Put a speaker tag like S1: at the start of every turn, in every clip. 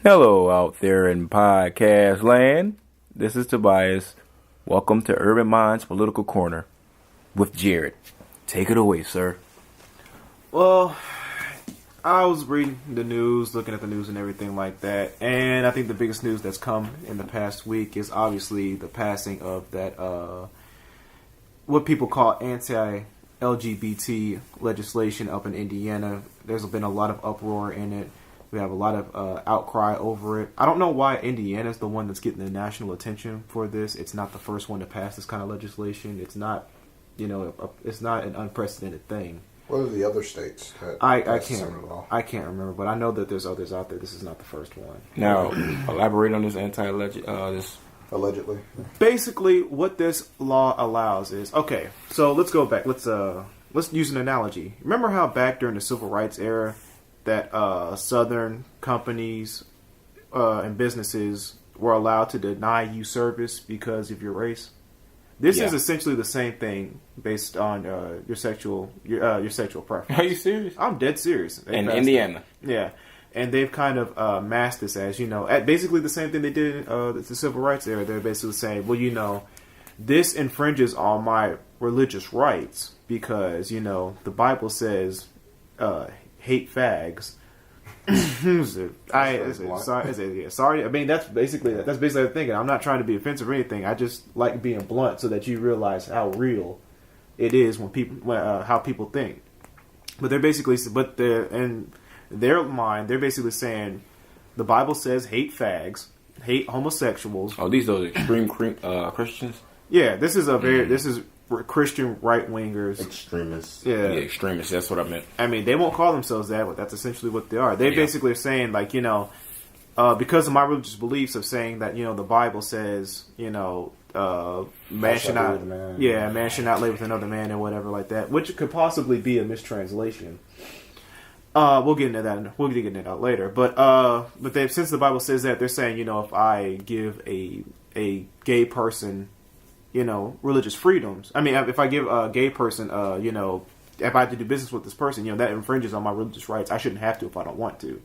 S1: Hello out there in podcast land. This is Tobias. Welcome to Urban Mind's Political Corner with Jared. Take it away, sir.
S2: Well, I was reading the news, looking at the news and everything like that, and I think the biggest news that's come in the past week is obviously the passing of that, what people call anti-LGBT legislation up in Indiana. There's been a lot of uproar in it. We have a lot of outcry over it. I don't know why Indiana's the one that's getting the national attention for this. It's not the first one to pass this kind of legislation. It's not, it's not an unprecedented thing.
S3: What are the other states?
S2: I can't remember, but I know that there's others out there. This is not the first one.
S1: Now, elaborate on this
S3: allegedly.
S2: Basically, what this law allows is So let's go back. Let's use an analogy. Remember how back during the civil rights era, that Southern companies and businesses were allowed to deny you service because of your race? This is essentially the same thing based on your sexual preference.
S1: Are you serious?
S2: I'm dead serious.
S1: In Indiana.
S2: Yeah. And they've kind of masked this as, basically the same thing they did in the civil rights era. They're basically saying, well, this infringes on my religious rights because, the Bible says hate fags. Sorry. I mean, that's basically the thing. I'm not trying to be offensive or anything. I just like being blunt so that you realize how real it is how people think. But they're basically, in their mind, they're basically saying the Bible says hate fags, hate homosexuals.
S1: Oh, those extreme Christians.
S2: Yeah, this is this is Christian right-wingers.
S3: Extremists.
S2: Yeah,
S1: extremists. That's what I meant.
S2: I mean, they won't call themselves that, but that's essentially what they are. They basically are saying, because of my religious beliefs of saying that, the Bible says, man should not lay with another man or whatever like that, which could possibly be a mistranslation. We'll get into that. We'll get into that later. But since the Bible says that, they're saying, if I give a gay person, religious freedoms. I mean, if I give a gay person, if I have to do business with this person, that infringes on my religious rights. I shouldn't have to if I don't want to.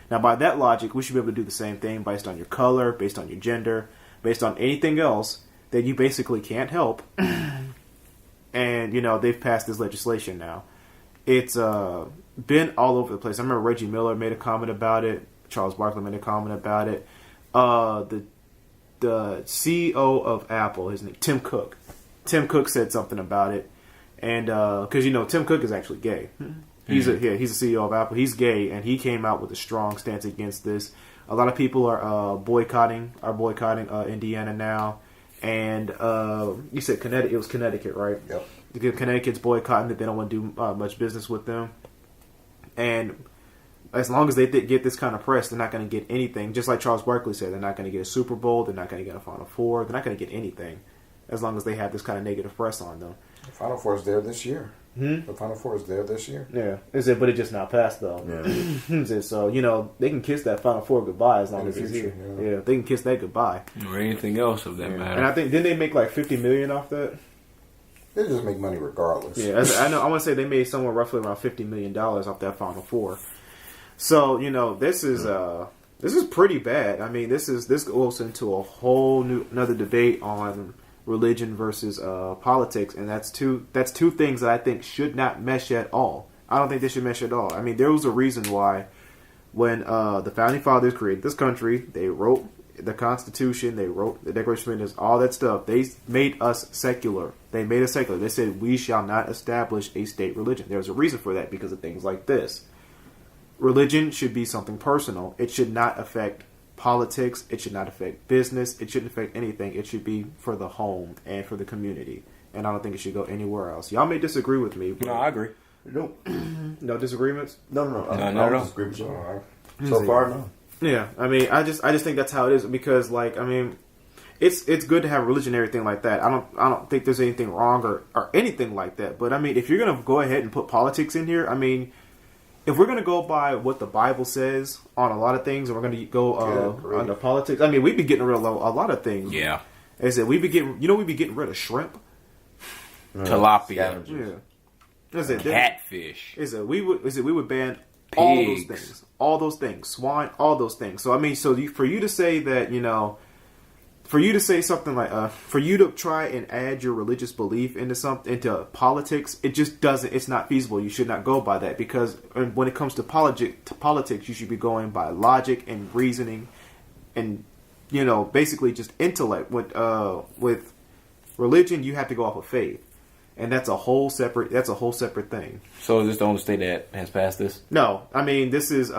S2: Now, by that logic, we should be able to do the same thing based on your color, based on your gender, based on anything else that you basically can't help. And, they've passed this legislation now. It's been all over the place. I remember Reggie Miller made a comment about it. Charles Barkley made a comment about it. The CEO of Apple, his name Tim Cook. Tim Cook said something about it, and because Tim Cook is actually gay. He's a CEO of Apple. He's gay, and he came out with a strong stance against this. A lot of people are boycotting Indiana now, and you said Connecticut. It was Connecticut, right?
S3: Yep.
S2: Connecticut's boycotting it. They don't want to do much business with them, and as long as they get this kind of press, they're not going to get anything. Just like Charles Barkley said, they're not going to get a Super Bowl. They're not going to get a Final Four. They're not going to get anything as long as they have this kind of negative press on them.
S3: The Final Four is there this year. The Final Four is there this year.
S2: Yeah. But it just not passed, though. Yeah. So, they can kiss that Final Four goodbye as long as it's here. Yeah, they can kiss that goodbye.
S1: Or anything else of that matter.
S2: And I think, didn't they make like $50 million off that?
S3: They just make money regardless.
S2: Yeah, I know. I want to say they made somewhere roughly around $50 million off that Final Four. So, this is pretty bad. I mean, this goes into a whole another debate on religion versus politics, and that's two things that I think should not mesh at all. I don't think they should mesh at all. I mean, there was a reason why when the founding fathers created this country, they wrote the Constitution, they wrote the Declaration of Independence, all that stuff. They made us secular. They made us secular. They said we shall not establish a state religion. There's a reason for that because of things like this. Religion should be something personal. It should not affect politics. It should not affect business. It shouldn't affect anything. It should be for the home and for the community. And I don't think it should go anywhere else. Y'all may disagree with me.
S1: No, I agree.
S3: Nope.
S2: No disagreements?
S3: No. I don't disagree with you.
S2: So
S3: far, no.
S2: Yeah, I mean, I just think that's how it is because, it's good to have religion and everything like that. I don't think there's anything wrong or anything like that. But I mean, if you're gonna go ahead and put politics in here, I mean, if we're going to go by what the Bible says on a lot of things, and we're going to go on the politics, I mean, we'd be getting rid of a lot of things.
S1: Yeah.
S2: I said we'd be getting rid of shrimp,
S1: tilapia,
S2: yeah,
S1: catfish.
S2: we would ban
S1: Pigs.
S2: All those things, swine, all those things. So I mean, for you to say that, for you to say something like, for you to try and add your religious belief into politics, it just doesn't. It's not feasible. You should not go by that, because when it comes to politics, you should be going by logic and reasoning, and basically just intellect. With religion, you have to go off of faith. And that's a whole separate thing.
S1: So is this the only state that has passed this?
S2: No, I mean this is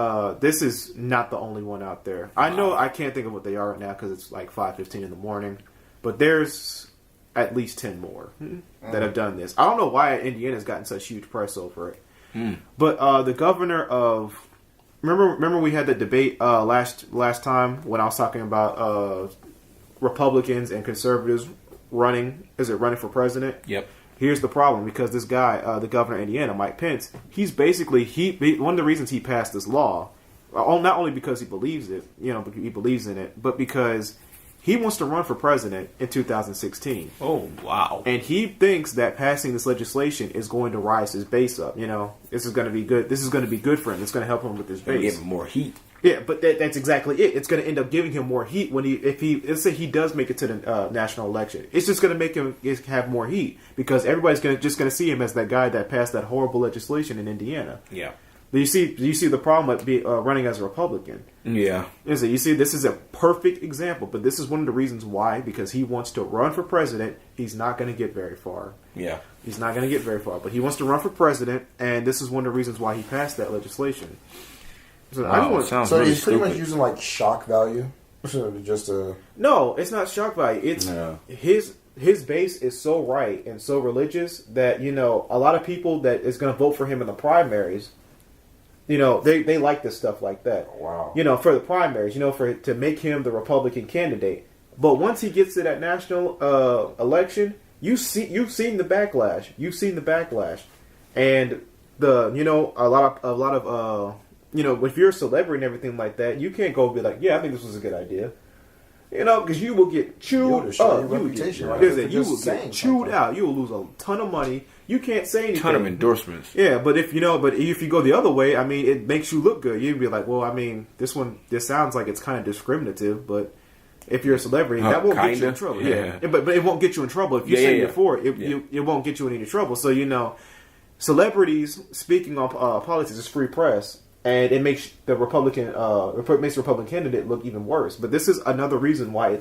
S2: not the only one out there. I know I can't think of what they are right now because it's like 5:15 in the morning, but there's at least 10 more that have done this. I don't know why Indiana's gotten such huge press over it, but the governor of remember we had the debate last time when I was talking about Republicans and conservatives running for president?
S1: Yep.
S2: Here's the problem, because this guy, the governor of Indiana, Mike Pence, he's basically one of the reasons he passed this law, not only because he believes it, he believes in it, but because he wants to run for president in 2016.
S1: Oh, wow.
S2: And he thinks that passing this legislation is going to rise his base up. This is going to be good. This is going to be good for him. It's going to help him with his base.
S1: Give him more heat.
S2: Yeah, but that's exactly it. It's going to end up giving him more heat let's say he does make it to the national election. It's just going to make him have more heat, because everybody's just going to see him as that guy that passed that horrible legislation in Indiana.
S1: Yeah.
S2: But you see the problem with running as a Republican.
S1: Yeah.
S2: You see, this is a perfect example, but this is one of the reasons why, because he wants to run for president. He's not going to get very far.
S1: Yeah.
S2: He's not going to get very far, but he wants to run for president, and this is one of the reasons why he passed that legislation. So,
S3: so he's pretty much using like shock value, just a.
S2: No, it's not shock value. It's his base is so right and so religious that a lot of people that is going to vote for him in the primaries. They like this stuff like that.
S3: Wow.
S2: For the primaries, to make him the Republican candidate. But once he gets to that national election, you've seen the backlash. And a lot of if you're a celebrity and everything like that, you can't go and be like, yeah, I think this was a good idea. Because you will get chewed up. You will get chewed out. You will lose a ton of money. You can't say anything.
S1: Ton of endorsements.
S2: Yeah, but if you go the other way, I mean, it makes you look good. You'd be like, well, I mean, this sounds like it's kind of discriminative, but if you're a celebrity, that won't get you in trouble. Yeah. But it won't get you in trouble. If you say you're for it, it won't get you in any trouble. So, celebrities speaking on politics is free press. And it makes the Republican candidate look even worse. But this is another reason why I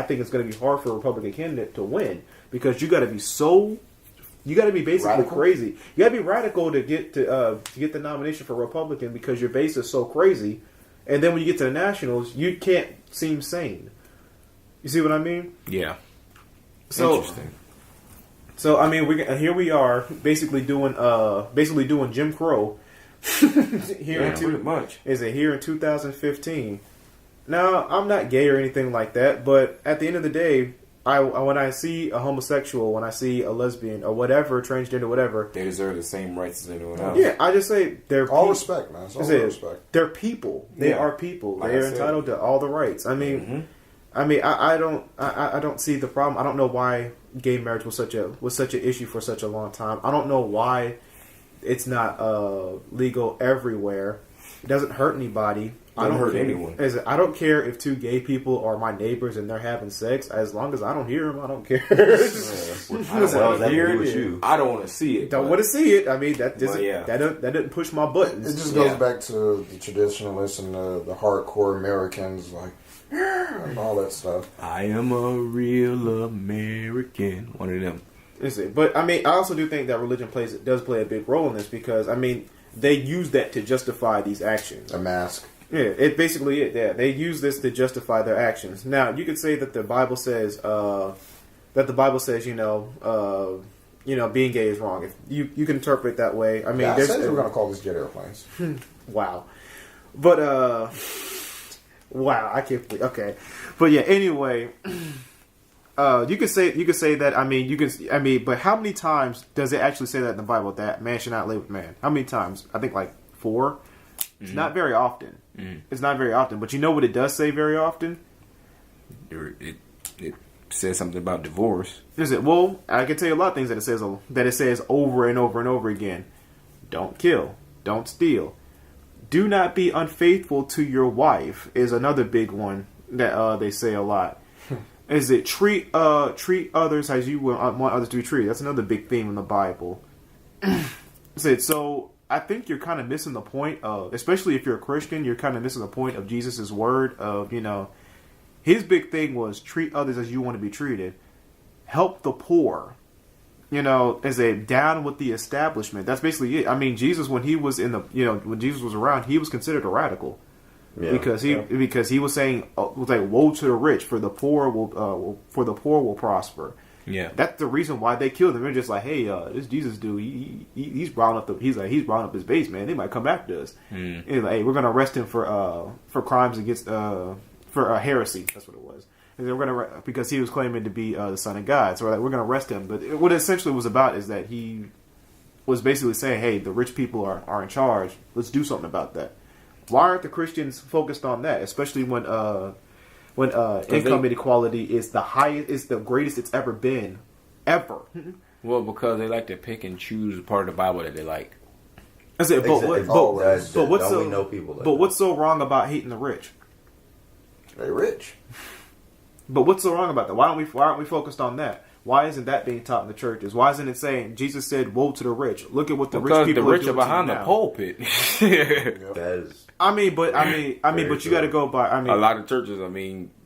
S2: think it's going to be hard for a Republican candidate to win, because you got to be basically radical. Crazy. You got to be radical to get the nomination for Republican, because your base is so crazy. And then when you get to the Nationals, you can't seem sane. You see what I mean?
S1: Yeah.
S2: Interesting. So I mean, here we are, basically doing Jim Crow. Here in 2015. Now, I'm not gay or anything like that, but at the end of the day, when I see a homosexual, when I see a lesbian or whatever, transgender, whatever,
S3: they deserve the same rights as anyone else.
S2: Yeah, I just say they're
S3: all respect, man. It's all respect.
S2: They're people. They are people. They are entitled to all the rights. I mean, I don't see the problem. I don't know why gay marriage was such an issue for such a long time. I don't know why it's not legal everywhere. It doesn't hurt anybody.
S3: I don't hurt anyone.
S2: I don't care if two gay people are my neighbors and they're having sex. As long as I don't hear them, I don't care.
S3: I don't want to see it.
S2: Don't want to see it. I mean, that doesn't push my buttons.
S3: It just goes back to the traditionalists and the hardcore Americans, and all that stuff.
S1: I am a real American. One of them.
S2: But I mean, I also do think that religion does play a big role in this, because I mean, they use that to justify these actions.
S3: A mask.
S2: Yeah, it basically is. Yeah, they use this to justify their actions. Now, you could say that the Bible says being gay is wrong. If you can interpret it that way. I mean,
S3: I said we're going to call this jet airplanes.
S2: Wow, but wow, I can't believe. Okay, but yeah. Anyway. You could say that. But how many times does it actually say that in the Bible, that man should not live with man? How many times? I think like 4. It's not very often. It's not very often. But you know what it does say very often?
S1: It says something about divorce.
S2: Is it? Well, I can tell you a lot of things that it says over and over and over again. Don't kill. Don't steal. do not be unfaithful to your wife is another big one that they say a lot. Is it treat others as you want others to be treated? That's another big theme in the Bible. So I think you're kind of missing the point of, especially if you're a Christian, you're kind of missing the point of Jesus' word of, his big thing was treat others as you want to be treated. Help the poor. As a down with the establishment. That's basically it. I mean, Jesus, when he was when Jesus was around, he was considered a radical. Yeah, because he was saying, woe to the rich, for the poor will prosper. Yeah, that's the reason why they killed him. They're just like, hey, this Jesus dude, he's brought up his base, man. They might come after us. And like, hey, we're gonna arrest him for crimes against for heresy. That's what it was. And we're gonna because he was claiming to be the son of God. So we're gonna arrest him. But what it essentially was about is that he was basically saying, hey, the rich people are in charge. Let's do something about that. Why aren't the Christians focused on that? Especially when income inequality is the highest, is the greatest it's ever been, ever.
S1: Well, because they like to pick and choose part of the Bible that they like.
S2: I said, but what's so wrong about hating the rich?
S3: They're rich.
S2: But what's so wrong about that? Why aren't we focused on that? Why isn't that being taught in the churches? Why isn't it saying Jesus said, "Woe to the rich"? Look at what the rich people are doing. Because the rich are behind the
S1: pulpit.
S3: That is.
S2: But you got to go by.
S1: A lot of churches.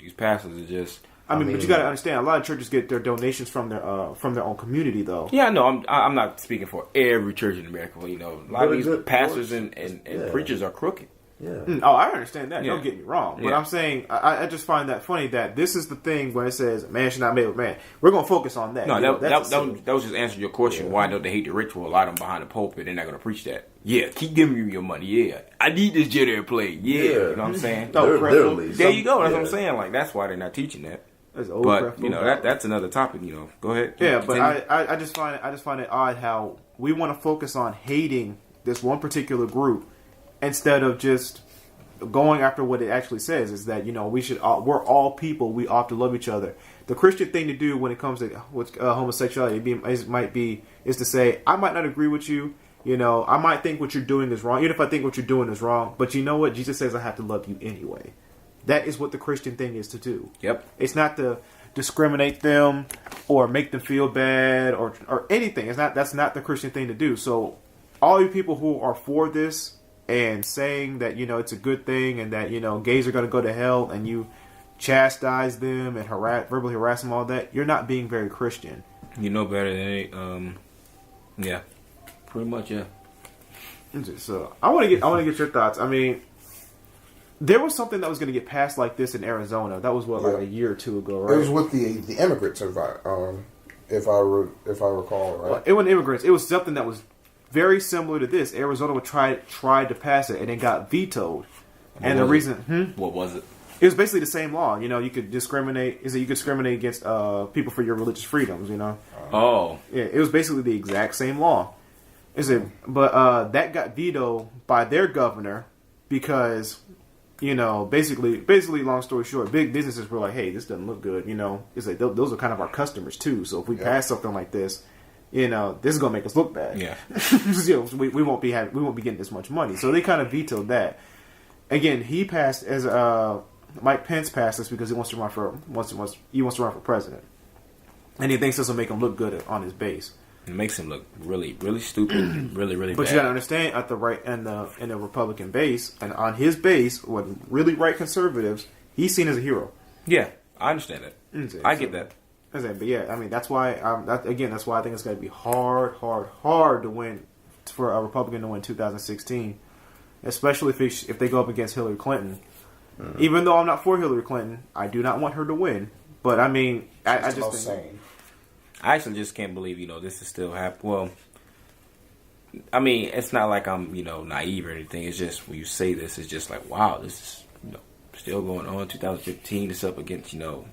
S1: These pastors are just.
S2: But you got to understand. A lot of churches get their donations from their own community, though.
S1: Yeah, no, I'm not speaking for every church in America. A lot of these pastors and preachers are crooked.
S3: Yeah.
S2: Oh, I understand that. Yeah. Don't get me wrong. But I'm saying, I just find that funny that this is the thing where it says, man should not mate with man. We're going to focus on that.
S1: No, that was just answering your question. Yeah. Why don't they hate the rich? Well, a lot of them behind the pulpit, they're not going to preach that. Yeah, keep giving me your money. Yeah. I need this jet airplane. Yeah. You know what I'm saying?
S3: Literally.
S1: There you go. That's what I'm saying. That's why they're not teaching that. But, that's another topic, Go ahead.
S2: Yeah, but I just find it odd how we want to focus on hating this one particular group instead of just going after what it actually says is that, we're all people. We ought to love each other. The Christian thing to do when it comes to homosexuality is to say, I might not agree with you. I might think what you're doing is wrong. Even if I think what you're doing is wrong. But you know what? Jesus says I have to love you anyway. That is what the Christian thing is to do.
S1: Yep.
S2: It's not to discriminate them or make them feel bad or anything. That's not the Christian thing to do. So all you people who are for this and saying that, it's a good thing and that, gays are going to go to hell and you chastise them and verbally harass them, all that, you're not being very Christian.
S1: You know better than yeah. Pretty much, yeah.
S2: So I want to get your thoughts. There was something that was going to get passed like this in Arizona. That was like a year or two ago, right?
S3: It was with the immigrants, if I recall, right?
S2: Well, it wasn't immigrants. It was something that was very similar to this. Arizona tried to pass it and it got vetoed. And the reason,
S1: what was it?
S2: It was basically the same law. You could discriminate. You could discriminate against people for your religious freedoms.
S1: Oh,
S2: yeah. It was basically the exact same law. But that got vetoed by their governor because, basically, long story short, big businesses were like, "Hey, this doesn't look good." It's like those are kind of our customers too. So if we pass something like this, this is gonna make us look bad.
S1: Yeah,
S2: we won't be getting this much money. So they kind of vetoed that. Again, he passed as Mike Pence passed this because he wants to run for president, and he thinks this will make him look good on his base.
S1: It makes him look really, really stupid, really, really
S2: but
S1: bad.
S2: You got to understand, at the right and in the Republican base, and on his base, with really right conservatives, he's seen as a hero.
S1: Yeah, I understand that. I get that.
S2: But yeah, that's why. That's why I think it's going to be hard to win for a Republican to win 2016, especially if they go up against Hillary Clinton. Even though I'm not for Hillary Clinton, I do not want her to win. But I just think.
S1: I actually just can't believe, this is still happening. Well, it's not like I'm, naive or anything. It's just when you say this, it's just like, wow, this is, still going on. 2015, it's up against, a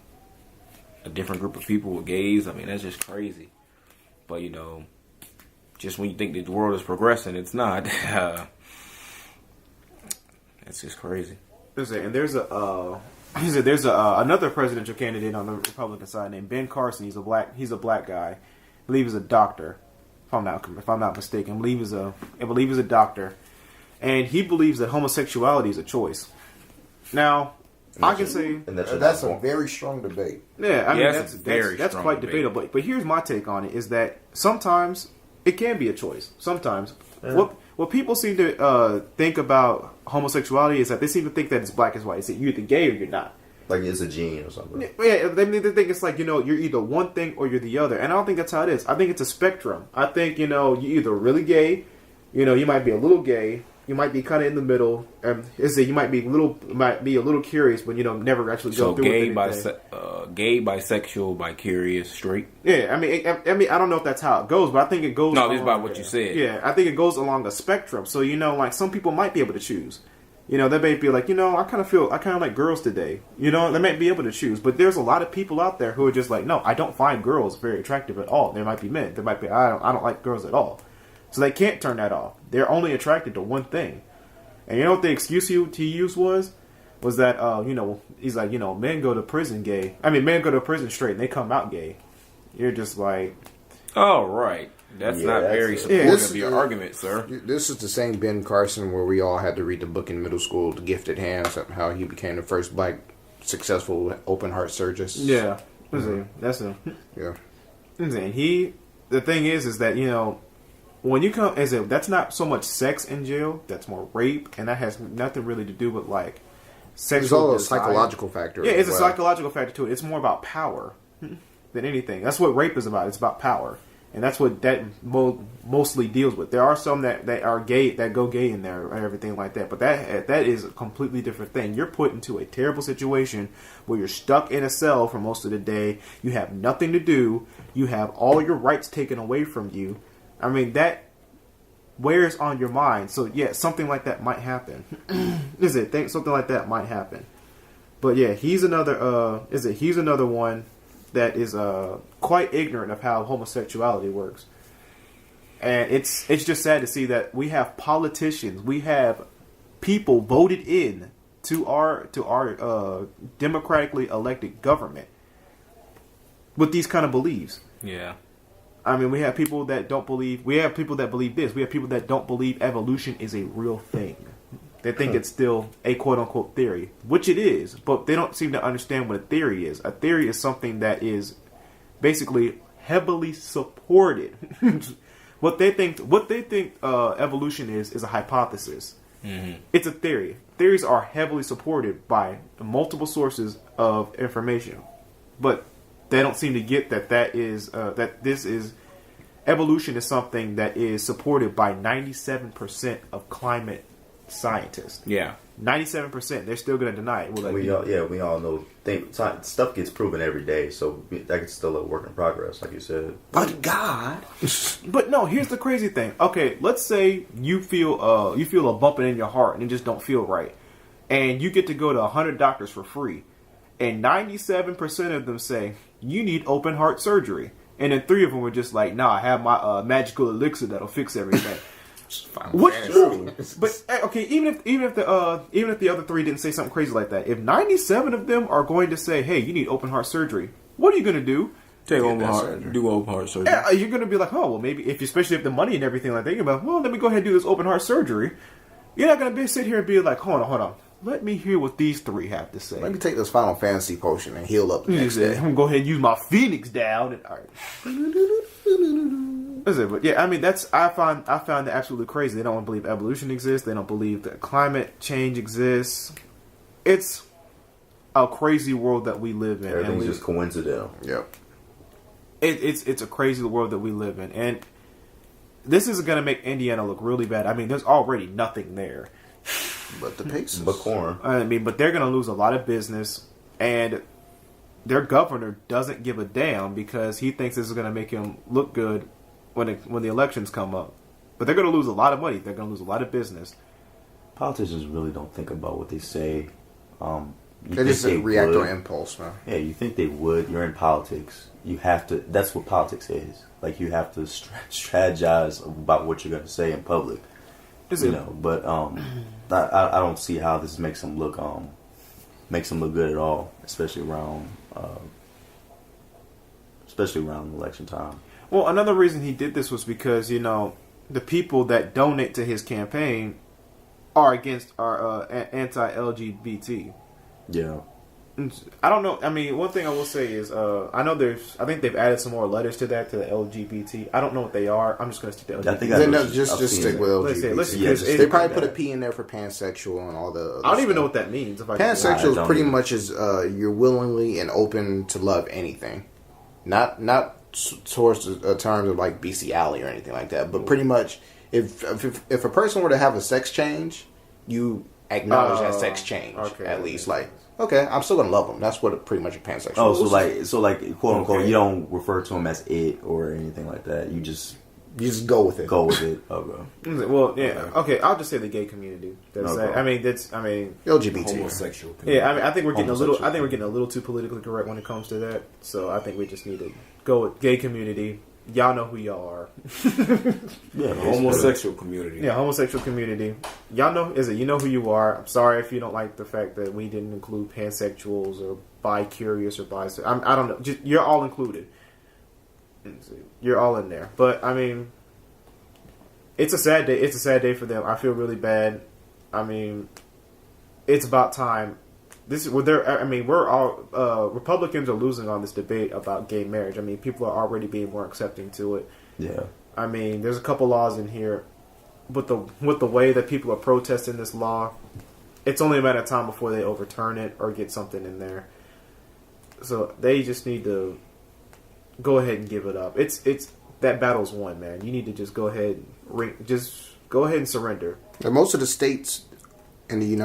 S1: different group of people with gays. That's just crazy. But, just when you think that the world is progressing, it's not. It's just crazy.
S2: And there's another presidential candidate on the Republican side named Ben Carson. He's a black guy. I believe he's a doctor, if I'm not mistaken. I believe he's a doctor. and he believes that homosexuality is a choice. Now, I can say
S3: that's a very strong debate.
S2: Yeah, I mean that's quite debatable. But here's my take on it: is that sometimes it can be a choice. Sometimes what people seem to think about homosexuality is that they seem to think that it's black and white. It's that you're either gay or you're not.
S4: Like it's a gene or something.
S2: Yeah, they think it's like, you're either one thing or you're the other. And I don't think that's how it is. I think it's a spectrum. I think, you're either really gay, you might be a little gay, you might be kind of in the middle. You might be a little curious, but never actually go through
S1: gay,
S2: gay,
S1: bisexual, bi-curious, straight.
S2: Yeah, I mean, I don't know if that's how it goes, but I think it goes.
S1: No, it's about what you said.
S2: Yeah, I think it goes along a spectrum. So like some people might be able to choose. They may be like, I kind of like girls today. They might be able to choose. But there's a lot of people out there who are just like, no, I don't find girls very attractive at all. There might be men. There might be, I don't like girls at all. So they can't turn that off. They're only attracted to one thing. And what the excuse he used was that, he's like, men go to prison gay. I mean, men go to prison straight and they come out gay. You're just like...
S1: Oh, right. That's not very supportive of your argument, sir.
S3: This is the same Ben Carson where we all had to read the book in middle school, The Gifted Hands, how he became the first black successful open heart surgeon.
S2: Yeah. That's him.
S3: Yeah.
S2: The thing is that, when you come, that's not so much sex in jail, that's more rape, and that has nothing really to do with, like, sexual
S3: There's all a
S2: desire.
S3: psychological factor.
S2: Yeah, it's a psychological factor to it. It's more about power than anything. That's what rape is about. It's about power. And that's what that mostly deals with. There are some that are gay, that go gay in there and everything like that. But that is a completely different thing. You're put into a terrible situation where you're stuck in a cell for most of the day. You have nothing to do. You have all your rights taken away from you. I mean, that wears on your mind. So, yeah, something like that might happen. Something like that might happen. But, yeah, he's another one that is quite ignorant of how homosexuality works. And it's just sad to see that we have politicians, we have people voted in to our democratically elected government with these kind of beliefs.
S1: Yeah.
S2: I mean, we have people that don't believe, we have people that believe this, we have people that don't believe evolution is a real thing. They think it's still a quote-unquote theory, which it is, but they don't seem to understand what a theory is. A theory is something that is basically heavily supported. What they think evolution is a hypothesis. Mm-hmm. It's a theory. Theories are heavily supported by multiple sources of information, but they don't seem to get that evolution is something that is supported by 97% of climate scientists.
S1: Yeah,
S2: 97%. They're still going to deny it.
S4: We all know stuff gets proven every day, so that's still a work in progress, like you said.
S3: But God.
S2: But no, here's the crazy thing. Okay, let's say you feel a bumping in your heart and it just don't feel right, and you get to go to 100 doctors for free, and 97% of them say you need open heart surgery, and then 3 of them were just like, nah, I have my magical elixir that'll fix everything. What's true? But okay, even if the other 3 didn't say something crazy like that, if 97 of them are going to say, "Hey, you need open heart surgery," what are you going to do?
S1: Do open heart surgery.
S2: Yeah, you're going to be like, "Oh, well, maybe especially if the money and everything like that, you're like, well, let me go ahead and do this open heart surgery." You're not going to sit here and be like, "Hold on, let me hear what these 3 have to say.
S3: Let me take this Final Fantasy potion and heal up the next day.
S2: I'm going to go ahead and use my Phoenix down and all right." But yeah, I mean, I found that absolutely crazy. They don't believe evolution exists. They don't believe that climate change exists. It's a crazy world that we live in.
S4: Everything's just coincidental.
S3: Yep.
S2: It's a crazy world that we live in, and this is going to make Indiana look really bad. I mean, there's already nothing there.
S3: But the Pacers.
S4: But corn.
S2: I mean, but they're going to lose a lot of business, and their governor doesn't give a damn because he thinks this is going to make him look good when the elections come up. But they're going to lose a lot of money. They're going to lose a lot of business.
S4: Politicians really don't think about what they say.
S3: They just react on impulse, man.
S4: Yeah, you think they would. You're in politics. You have to. That's what politics is. Like, you have to strategize about what you're going to say in public. But I don't see how this makes them look good at all, especially around election time.
S2: Well, another reason he did this was because, the people that donate to his campaign are against are anti-LGBT.
S4: Yeah.
S2: I don't know. I mean, one thing I will say is, I know I think they've added some more letters to that, to the LGBT. I don't know what they are. I'm just going to stick to LGBT.
S4: I think
S3: just stick with LGBT. They probably put a P in there for pansexual and all the.
S2: I don't even know what that means. If
S3: pansexual is pretty much you're willingly and open to love anything, not towards the terms of like bestiality or anything like that, but pretty much if a person were to have a sex change, you acknowledge that sex change at least like. Okay, I'm still gonna love them. That's what pretty much a pansexual.
S4: Oh, so like, quote unquote, you don't refer to them as it or anything like that. You just
S3: go with it.
S4: Go with it. Okay.
S2: Well, yeah. Okay, I'll just say the gay community. I mean,
S3: LGBT,
S1: homosexual. Community.
S2: Yeah, I mean, I think we're getting a little too politically correct when it comes to that. So I think we just need to go with gay community. Y'all know who y'all are.
S1: Yeah, the homosexual community.
S2: Yeah, homosexual community. Y'all know, you know who you are. I'm sorry if you don't like the fact that we didn't include pansexuals or bi-curious or bisexual. I don't know. Just, you're all included. You're all in there. But, I mean, it's a sad day. It's a sad day for them. I feel really bad. I mean, it's about time. We're all Republicans are losing on this debate about gay marriage. I mean, people are already being more accepting to it.
S4: Yeah.
S2: I mean, there's a couple laws in here, but with the way that people are protesting this law, it's only a matter of time before they overturn it or get something in there. So they just need to go ahead and give it up. It's that battle's won, man. You need to just go ahead and surrender.
S3: And most of the states in the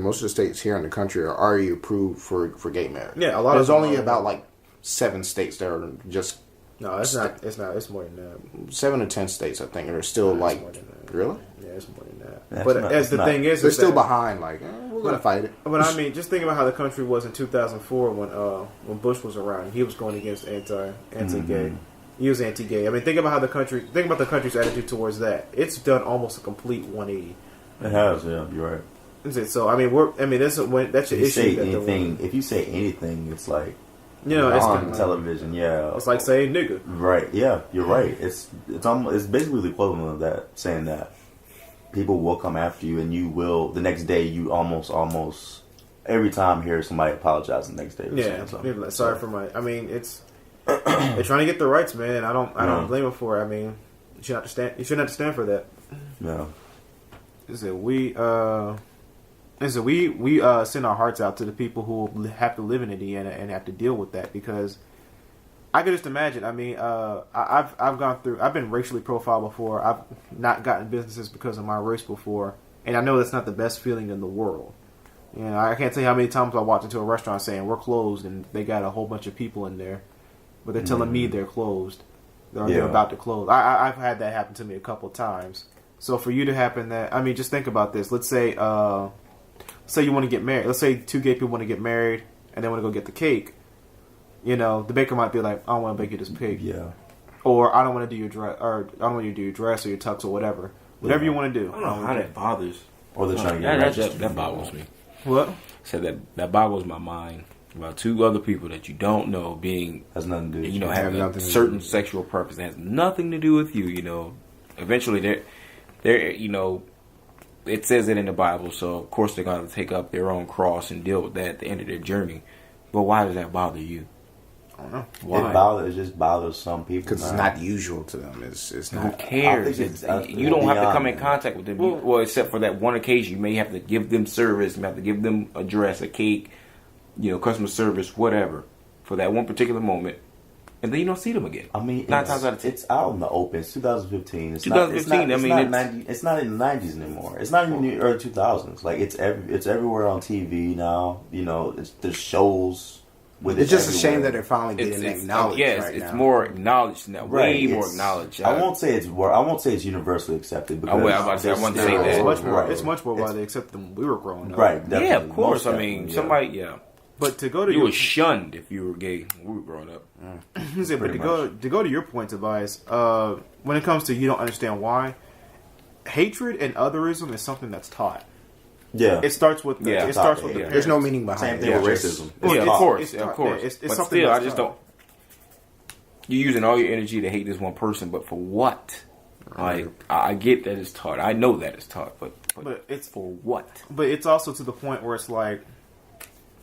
S3: most of the states here in the country are already approved for gay marriage.
S2: Yeah, a lot.
S3: There's only about like 7 states that are just.
S2: No, it's not. It's not. It's more than that.
S3: 7 or 10 states, I think, are still like. Really?
S2: Yeah, it's more than that. But thing is,
S3: they're still behind. Like we're gonna fight it.
S2: But I mean, just think about how the country was in 2004 when Bush was around. He was going against anti-gay. Mm-hmm. He was anti-gay. I mean, think about the country's attitude towards that. It's done almost a complete 180.
S4: It has, yeah. You're right.
S2: So I mean, that's an issue.
S4: If you say anything, it's like
S2: it's
S4: on television. Yeah,
S2: it's like saying nigga.
S4: Right. Yeah, you're right. It's basically the equivalent of that. Saying that people will come after you, and you will the next day. You almost every time hear somebody apologize the next day.
S2: Yeah. Sorry for my. I mean, it's they're trying to get the rights, man. I don't blame them for it. I mean, you shouldn't have to stand for that.
S4: No.
S2: We send our hearts out to the people who have to live in Indiana and have to deal with that, because I could just imagine. I mean, I've been racially profiled before. I've not gotten businesses because of my race before, and I know that's not the best feeling in the world. You know, I can't tell you how many times I walked into a restaurant saying we're closed, and they got a whole bunch of people in there, but they're telling me they're closed, or they're about to close. I've had that happen to me a couple of times. So for you to happen that, I mean, just think about this. Let's say you want to get married. Let's say 2 gay people want to get married and they want to go get the cake. You know, the baker might be like, I don't want to bake you this cake.
S4: Yeah.
S2: Or I don't want to do your dress, or I don't want you to do your dress or your tux or whatever. Whatever you want to do.
S1: I don't know how that bothers.
S4: Or they're trying to get registered.
S1: That boggles me.
S2: What?
S1: Said that boggles my mind about 2 other people that you don't know being
S4: has nothing to do.
S1: You know, having a certain sexual purpose that has nothing to do with you. You know, eventually they're you know, it says it in the Bible, so of course they're going to take up their own cross and deal with that at the end of their journey. But why does that bother you?
S2: I don't know.
S1: Why?
S4: It just bothers some people
S3: because it's not usual to them. It's not.
S1: Who cares? You don't have to come in contact with them. Well, except for that one occasion, you may have to give them service. You may have to give them a dress, a cake, you know, customer service, whatever, for that one particular moment. And then you don't see them again.
S4: I mean,
S1: 9 times out of 10.
S4: It's out in the open. It's 2015. It's
S1: 2015.
S4: It's not in the 90s anymore. It's not even in the early 2000s. Like it's everywhere on TV now. You know, there's shows with it.
S3: It's just a shame that they're finally getting acknowledged.
S1: Yes,
S3: right
S1: it's
S3: now.
S1: more acknowledged now. Way more acknowledged.
S4: I won't say it's universally accepted. Because
S1: I want to say that
S2: it's much more widely accepted than we were growing up.
S4: Right.
S1: Yeah, of course. I mean, somebody. Yeah.
S2: But to go to
S1: you were shunned if you were gay when we were growing up.
S2: But to go to your point, Tobias, when it comes to you don't understand why, hatred and otherism is something that's taught.
S4: Yeah,
S2: it starts with the parents.
S3: There's no meaning behind
S4: it. Same thing with racism.
S1: Yeah, of course.
S2: It's
S1: but
S2: something
S1: still, I just don't. You're using all your energy to hate this one person, but for what? Like, I get that it's taught. I know that it's taught, but But it's for what?
S2: But it's also to the point where it's like,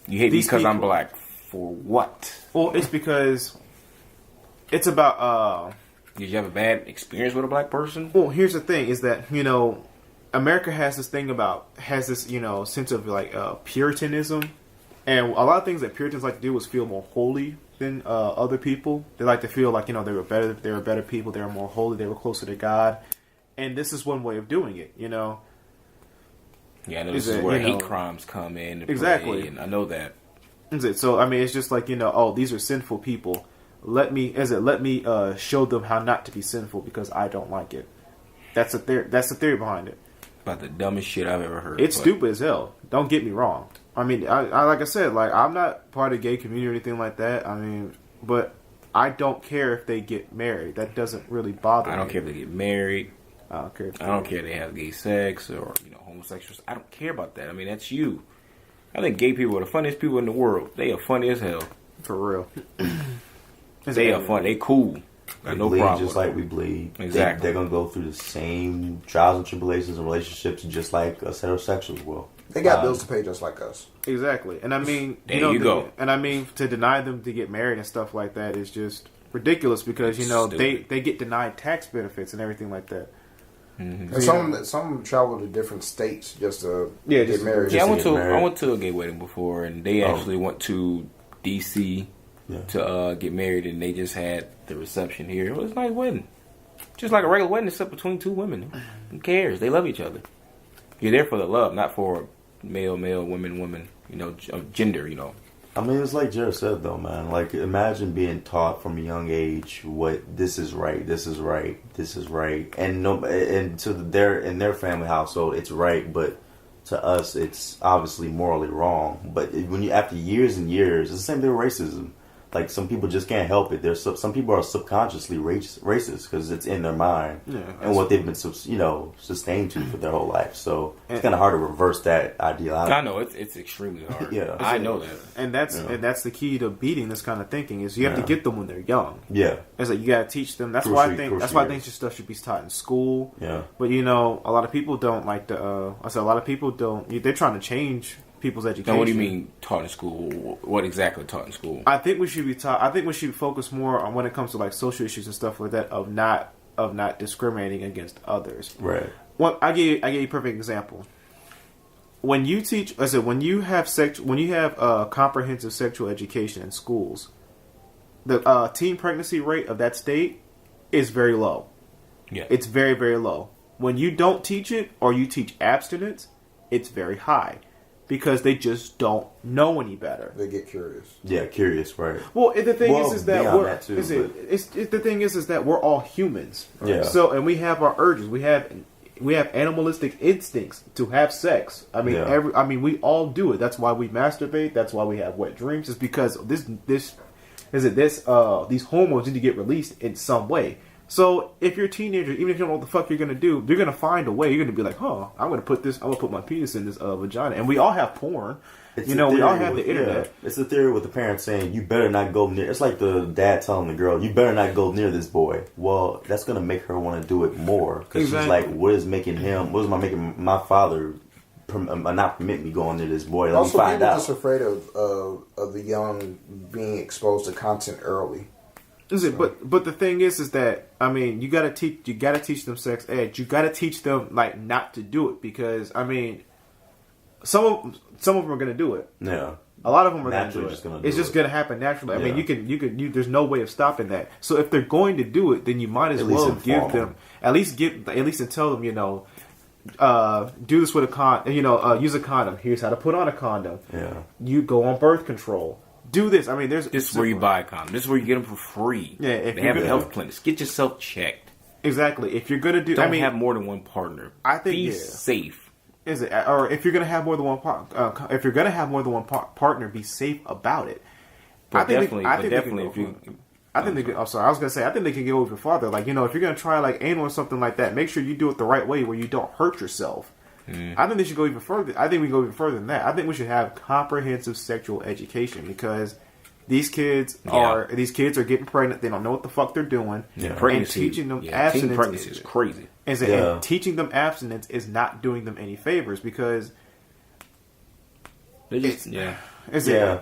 S1: you hate me because I'm black. For what?
S2: Well, it's because it's about.
S1: Did you have a bad experience with a black person?
S2: Well, here's the thing: is that America has this sense of like Puritanism, and a lot of things that Puritans like to do is feel more holy than other people. They like to feel like they were better. They were better people. They were more holy. They were closer to God, and this is one way of doing it.
S1: Yeah, I know this is where hate crimes come in.
S2: Exactly,
S1: and I know that.
S2: So I mean, it's just like oh, these are sinful people. Let me show them how not to be sinful because I don't like it. That's the theory behind it.
S1: About the dumbest shit I've ever heard.
S2: It's stupid as hell. Don't get me wrong. I mean, I like I said, like I'm not part of the gay community or anything like that. I mean, but I don't care if they get married. That doesn't really bother me.
S1: I don't care if they get married.
S2: I don't care.
S1: I don't care if they have gay sex or homosexuals. I don't care about that. I mean, that's you. I think gay people are the funniest people in the world. They are funny as hell.
S2: For real.
S1: They are fun. They cool.
S4: They no bleed problem. Just like we bleed.
S1: Exactly.
S4: They're gonna go through the same trials and tribulations and relationships just like us heterosexuals will.
S3: They got bills to pay just like us.
S2: Exactly. And I mean,
S1: you go.
S2: And I mean, to deny them to get married and stuff like that is just ridiculous because they get denied tax benefits and everything like that.
S3: Mm-hmm. And some travel to different states just to get married.
S1: Yeah, I went to a gay wedding before, and they actually went to DC to get married, and they just had the reception here. It was a nice wedding, just like a regular wedding, except between two women. Who cares? They love each other. You're there for the love, not for male, women. Gender.
S4: I mean, it's like Jared said, though, man. Like, imagine being taught from a young age what this is right, and in their family household, it's right, but to us, it's obviously morally wrong. But after years and years, it's the same thing with racism. Like, some people just can't help it. Some people are subconsciously racist because it's in their mind and what they've been sustained to for their whole life. So it's kind of hard to reverse that ideology.
S1: I know it's extremely hard. I know that,
S2: and that's the key to beating this kind of thinking is you have to get them when they're young.
S4: Yeah,
S2: it's like you got to teach them. That's why I think this stuff should be taught in school.
S4: Yeah,
S2: but a lot of people don't like to. I said a lot of people don't. They're trying to change people's education.
S1: Now, what do you mean taught in school? What exactly taught in school?
S2: I think we should be taught. I think we should focus more on when it comes to like social issues and stuff like that of not discriminating against others.
S4: Right.
S2: Well, I give you a perfect example. When you teach, when you have comprehensive sexual education in schools, the teen pregnancy rate of that state is very low.
S1: Yeah,
S2: it's very, very low. When you don't teach it or you teach abstinence, it's very high. Because they just don't know any better.
S3: They get curious.
S4: Yeah, curious, right?
S2: Well, the thing is that we're all humans. Right?
S4: Yeah.
S2: So, and we have our urges. We have animalistic instincts to have sex. I mean, we all do it. That's why we masturbate. That's why we have wet dreams. It's because these hormones need to get released in some way. So if you're a teenager, even if you don't know what the fuck you're gonna do, you're gonna find a way. You're gonna be like, I'm gonna put my penis in this vagina. And we all have porn. We all have the internet.
S4: Yeah. It's the theory with the parents saying you better not go near. It's like the dad telling the girl, you better not go near this boy. Well, that's gonna make her want to do it more because she's like, what is making my father not permit me going near this boy? Let me find out.
S3: Also, people just afraid of the young being exposed to content early.
S2: But the thing is that I mean you gotta teach them sex ed. You gotta teach them like not to do it because I mean some of them are gonna do it.
S4: Yeah,
S2: a lot of them are gonna do it. It's just gonna happen naturally. I mean you can. There's no way of stopping that. So if they're going to do it, then you might as well give them at least and tell them do this with a condom. Use a condom. Here's how to put on a condom.
S4: Yeah,
S2: you go on birth control. Do this. I mean, this
S1: is where you buy a condom. This is where you get them for free.
S2: Yeah, if
S1: they have health clinics. Get yourself checked.
S2: Exactly. If you're gonna
S1: don't have more than one partner.
S2: I think
S1: be safe.
S2: Is it? Or if you're gonna have more than one partner, be safe about it.
S1: I think
S2: they can go even farther. Like if you're gonna try like anal or something like that, make sure you do it the right way where you don't hurt yourself. I think they should go even further. I think we can go even further than that. I think we should have comprehensive sexual education because These kids are getting pregnant. They don't know what the fuck they're doing.
S1: Yeah,
S2: pregnancy, and teaching them abstinence
S1: pregnancy is crazy.
S2: And teaching them abstinence is not doing them any favors because
S1: they just
S4: I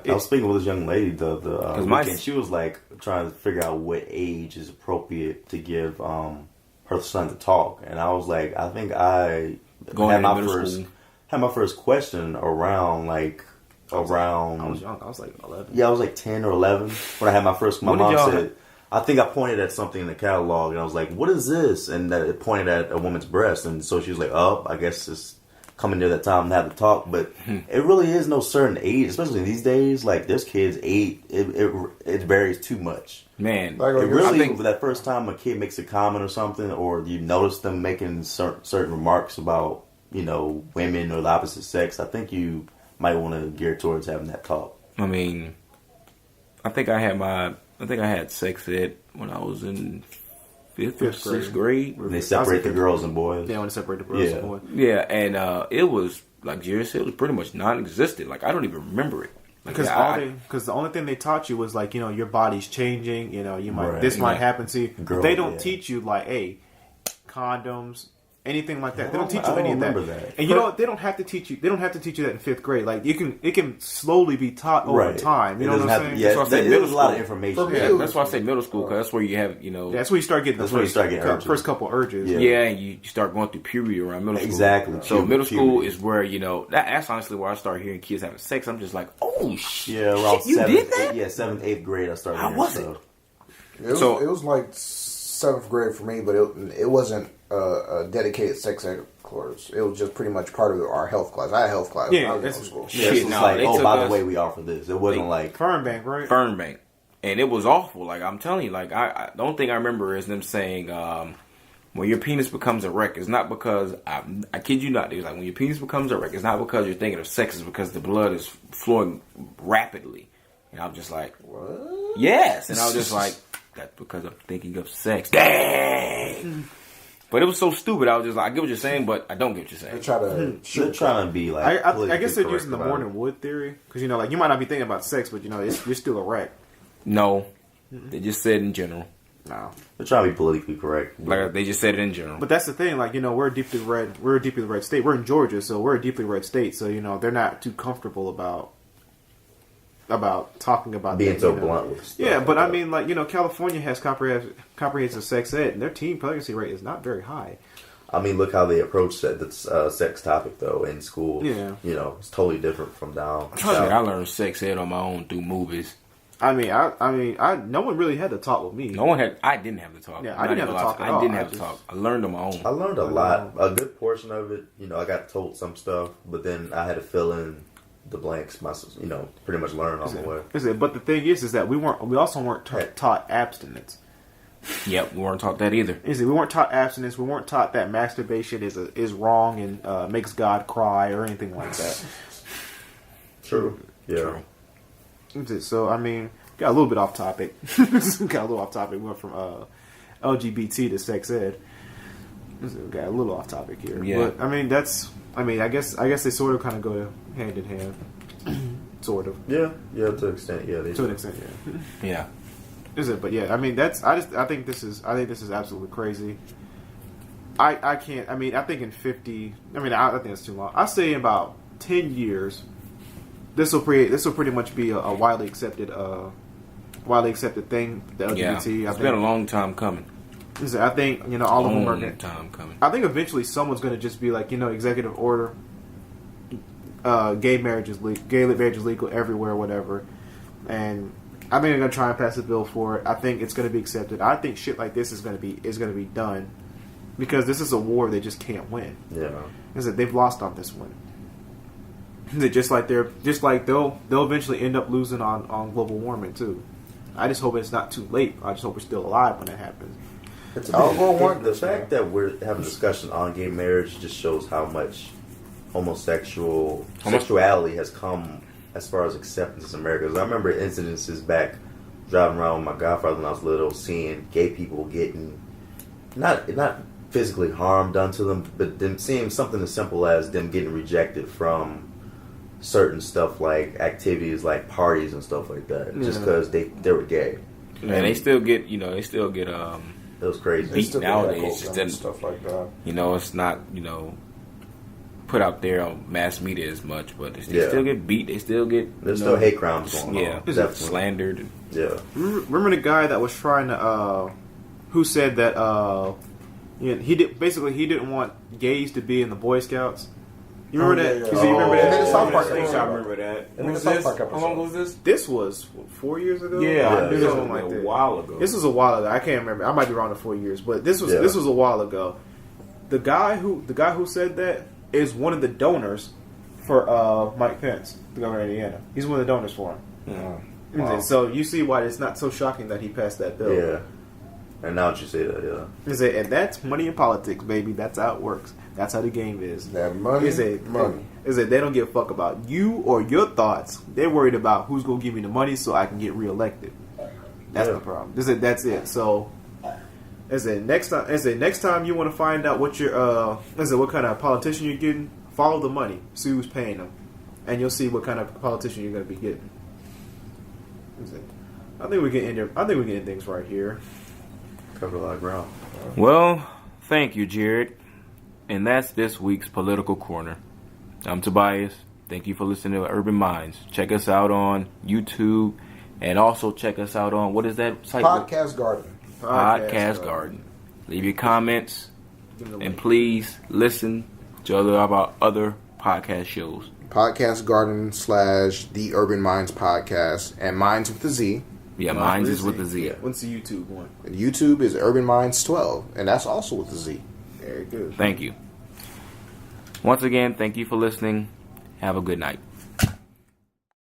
S4: was speaking with this young lady the weekend. She was like trying to figure out what age is appropriate to give her son to talk, and I was like, I think I had my first question around like.
S2: I was young. I was like 11.
S4: Yeah, I was like 10 or 11 when I had my first. My mom said, I think I pointed at something in the catalog, and I was like, "What is this?" And it pointed at a woman's breast, and so she was like, "Oh, I guess it's coming near that time to have the talk." But it really is no certain age, especially these days. Like there's kids it varies too much.
S1: Man,
S4: like, it really think that first time a kid makes a comment or something, or you notice them making certain remarks about women or the opposite sex, I think you might want to gear towards having that talk.
S1: I mean, I think I had sex ed when I was in fifth or sixth grade.
S4: They separate the girls and boys.
S2: They want to separate the girls and boys.
S1: Yeah, and it was like Jerry said, it was pretty much non-existent. Like I don't even remember it.
S2: Because the only thing they taught you was like your body's changing. You might might happen to you. They don't teach you like, hey, condoms. Anything like that, they don't teach you any of that. And they don't have to teach you. They don't have to teach you that in fifth grade. Like it can slowly be taught over time. You know what I'm saying?
S4: Yeah, there's a lot of information.
S1: That's why I say middle school, because that's where you have
S2: That's where you start getting first couple urges.
S1: Yeah, and you start going through puberty around middle school.
S4: Exactly.
S1: So middle school is where that's honestly where I start hearing kids having sex. I'm just like, oh shit!
S4: Yeah, around
S1: you did that?
S4: 7th, 8th grade, I started.
S1: How was it?
S3: It was like 7th grade for me, but it wasn't a dedicated sex ed course. It was just pretty much part of our health class. I had health class when I was in middle school.
S4: Yeah, it was like, by the way, we offer this. It wasn't like
S2: Fernbank, right?
S1: Fernbank, and it was awful. Like I'm telling you, like I the only thing I remember is them saying, when your penis becomes erect, it's not because I kid you not. It's like when your penis becomes erect, it's not because you're thinking of sex. It's because the blood is flowing rapidly. And I'm just like, what? Yes, and I was just like, that's because I'm thinking of sex. Dang. But it was so stupid. I was just like, I get what you're saying, but I don't get what you're saying.
S4: They're trying to be like.
S2: I guess they're using the morning wood theory because you might not be thinking about sex, but you're still erect.
S1: No, they just said in general.
S2: No,
S4: they're trying to be politically correct.
S1: Like they just said it in general.
S2: But that's the thing. Like we're a deeply red state. We're in Georgia, so we're a deeply red state. So they're not too comfortable about talking about
S4: being
S2: that,
S4: so blunt with stuff.
S2: Yeah, but I mean, California has comprehensive sex ed, and their teen pregnancy rate is not very high.
S4: I mean, look how they approach the sex topic though in school.
S2: Yeah,
S4: it's totally different from down.
S1: I learned sex ed on my own through movies.
S2: I mean, no one really had to talk with me.
S1: I didn't have to talk.
S2: Yeah, I didn't have to talk at all.
S1: I didn't have to talk. I learned on my own.
S4: I learned a lot. A good portion of it, I got told some stuff, but then I had to fill in the blanks myself, pretty much learn on the way.
S2: But the thing is that we also weren't taught abstinence.
S1: Yep, we weren't taught that either.
S2: We weren't taught abstinence. We weren't taught that masturbation is wrong and makes God cry or anything like that.
S4: True. Yeah.
S2: True. So I mean, got a little bit off topic. We went from LGBT to sex ed. Got a little off topic here.
S1: Yeah.
S2: But I mean, I guess they sort of kind of go hand in hand, sort of.
S4: Yeah, to an extent, yeah.
S2: To an extent, yeah.
S1: Yeah.
S2: Is it? But yeah, I mean, I think this is absolutely crazy. I can't. I mean, I think in 50. I mean, I think that's too long. I say in about 10 years, this will pretty much be a widely accepted thing. The LGBT.
S1: Yeah, it's been a long time coming.
S2: I think all of them are
S1: time coming.
S2: I think eventually someone's going to just be like executive order. Gay marriage is legal everywhere, whatever. And I think they're going to try and pass a bill for it. I think it's going to be accepted. I think shit like this is going to be done because this is a war they just can't win.
S4: Yeah,
S2: is that they've lost on this one. Just like they'll eventually end up losing on global warming too. I just hope it's not too late. I just hope we're still alive when it happens.
S4: The fact that we're having a discussion on gay marriage just shows how much sexuality has come as far as acceptance in America. Because I remember incidences back driving around with my godfather when I was little, seeing gay people getting not physically harm done to them, but them seeing something as simple as them getting rejected from certain stuff like activities like parties and stuff like that, just because they were gay.
S1: And they still get, it
S4: was crazy.
S1: beat nowadays. Just
S3: and stuff like that.
S1: It's not, put out there on mass media as much, but they still get beat. They still get.
S4: There's still hate crimes going on.
S1: Yeah, slandered.
S4: Yeah.
S2: Remember the guy that was trying to, who said that, he didn't want gays to be in the Boy Scouts. You remember that?
S3: Yeah.
S2: You remember that?
S3: The South Park
S1: I
S3: episode.
S1: remember that.
S3: When was this? How
S1: long was this?
S2: This was 4 years ago.
S1: Yeah, I knew this
S2: Something
S1: was
S2: like
S1: a
S2: that.
S1: while ago.
S2: This was a while ago. I can't remember. I might be wrong to 4 years, but this was a while ago. The guy who said that is one of the donors for Mike Pence, the governor of Indiana. He's one of the donors for him.
S1: Yeah.
S2: Wow. So you see why it's not so shocking that he passed that bill.
S4: Yeah. And now that you say that, yeah.
S2: And that's money in politics, baby. That's how it works. That's how the game is.
S3: That money. Money.
S2: They don't give a fuck about you or your thoughts. They're worried about who's gonna give me the money so I can get reelected. That's the problem. That's it. So, next time you want to find out what your what kind of politician you're getting, follow the money. See who's paying them, and you'll see what kind of politician you're gonna be getting. I think we can end things right here.
S4: Covered a lot of ground.
S1: Well, thank you, Jared. And that's this week's Political Corner. I'm Tobias. Thank you for listening to Urban Minds. Check us out on YouTube, and also check us out on, what is that site?
S3: Podcast Garden.
S1: Podcast Garden. Leave your comments, and please listen to other podcast shows.
S3: Podcast Garden / The Urban Minds Podcast, and Minds with a Z.
S1: Yeah, Minds is with a Z.
S2: Yeah. What's the YouTube one?
S3: And YouTube is Urban Minds 12, and that's also with a Z.
S2: Very good.
S1: Thank you. Once again, thank you for listening. Have a good night.